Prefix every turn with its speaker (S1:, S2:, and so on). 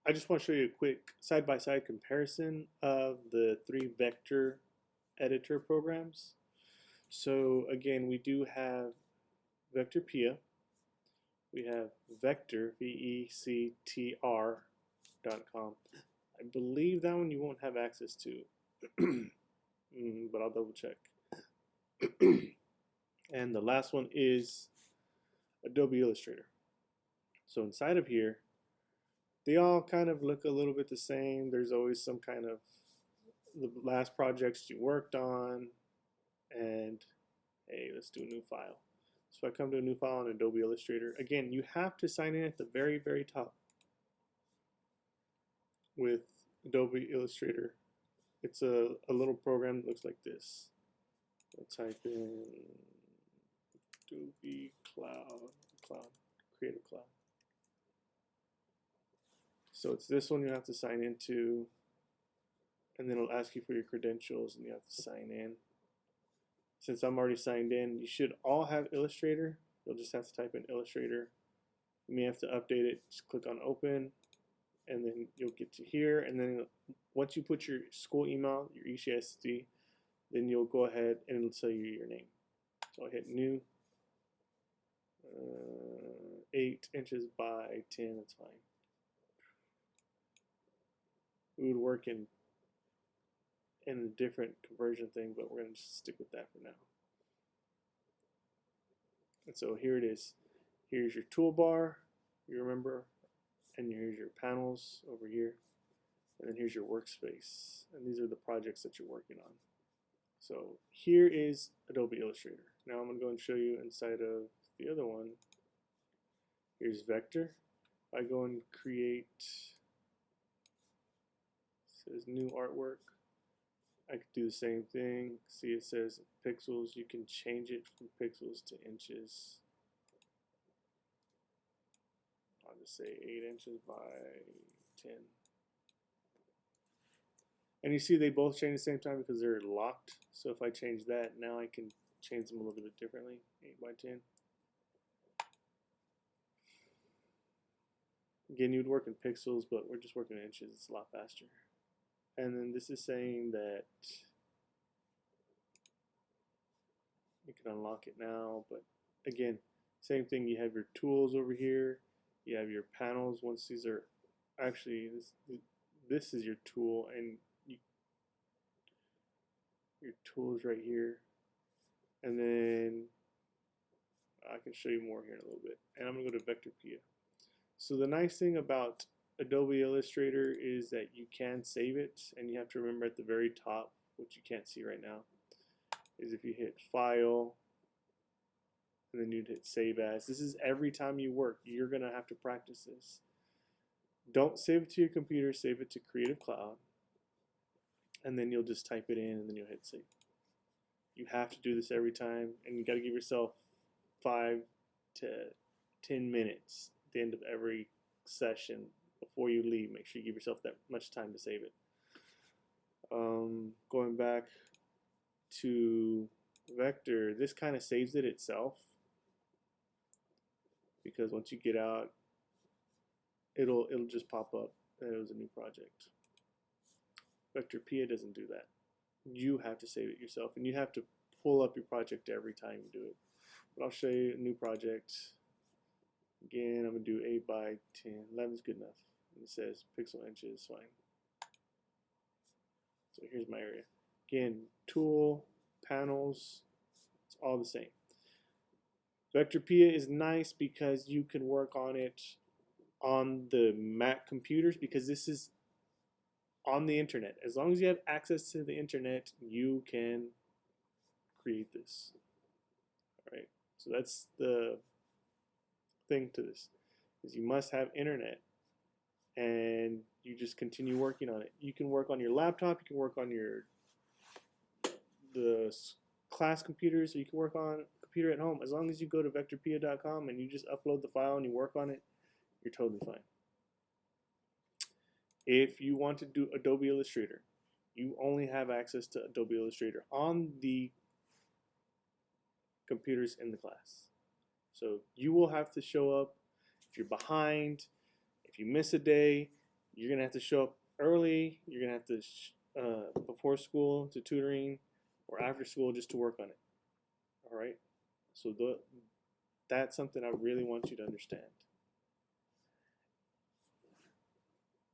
S1: I just want to show you a quick side-by-side comparison of the three vector editor programs. So again, we do have Vectorpia, we have Vector, VECTR.com. I believe that one you won't have access to, but I'll double check. And the last one is Adobe Illustrator. So inside of here, they all kind of look a little bit the same. There's always some kind of the last projects you worked on, and hey, let's do a new file. So if I come to a new file in Adobe Illustrator, again, you have to sign in at the very, very top with Adobe Illustrator. It's a little program that looks like this. I'll type in Adobe Creative Cloud. So it's this one you have to sign into, and then it'll ask you for your credentials, and you have to sign in. Since I'm already signed in, you should all have Illustrator. You'll just have to type in Illustrator. You may have to update it. Just click on Open, and then you'll get to here. And then once you put your school email, your ECSD, then you'll go ahead and it'll tell you your name. So I hit New. 8 inches by 10. That's fine. We would work in a different conversion thing, but we're going to just stick with that for now. And so here it is. Here's your toolbar, you remember, and here's your panels over here, and then here's your workspace, and these are the projects that you're working on. So here is Adobe Illustrator. Now I'm going to go and show you inside of the other one. Here's Vector. I go and create, it says new artwork. I could do the same thing. See, it says pixels. You can change it from pixels to inches. I'll just say 8 inches by 10. And you see they both change at the same time because they're locked. So if I change that, now I can change them a little bit differently. 8 by 10. Again, you would work in pixels, but we're just working in inches. It's a lot faster. And then this is saying that you can unlock it now, but again, same thing. You have your tools over here. You have your panels. Once these are actually, this is your tool, and your tools right here. And then I can show you more here in a little bit. And I'm gonna go to Vectorpia. So the nice thing about Adobe Illustrator is that you can save it, and you have to remember at the very top, which you can't see right now, is if you hit File, and then you'd hit Save As. This is every time you work. You're going to have to practice this. Don't save it to your computer, save it to Creative Cloud, and then you'll just type it in, and then you'll hit Save. You have to do this every time, and you got to give yourself 5 to ten minutes at the end of every session. Before you leave, make sure you give yourself that much time to save it. Going back to Vector, this kind of saves it itself, because once you get out, it'll just pop up that it was a new project. Vectorpia doesn't do that. You have to save it yourself, and you have to pull up your project every time you do it. But I'll show you a new project. Again, I'm going to do 8 by 10. 11 is good enough. And it says pixel inches, fine. So here's my area. Again, tool, panels, it's all the same. Vectorpia is nice because you can work on it on the Mac computers, because this is on the internet. As long as you have access to the internet, you can create this. All right. So that's the thing to this, is you must have internet, and you just continue working on it. You can work on your laptop, you can work on the class computers, so you can work on a computer at home. As long as you go to vectorpia.com and you just upload the file and you work on it, you're totally fine. If you want to do Adobe Illustrator, you only have access to Adobe Illustrator on the computers in the class. So you will have to show up. If you're behind, if you miss a day, You're gonna have to show up early. You're gonna have to before school to tutoring or after school just to work on it. All right. So that's something I really want you to understand.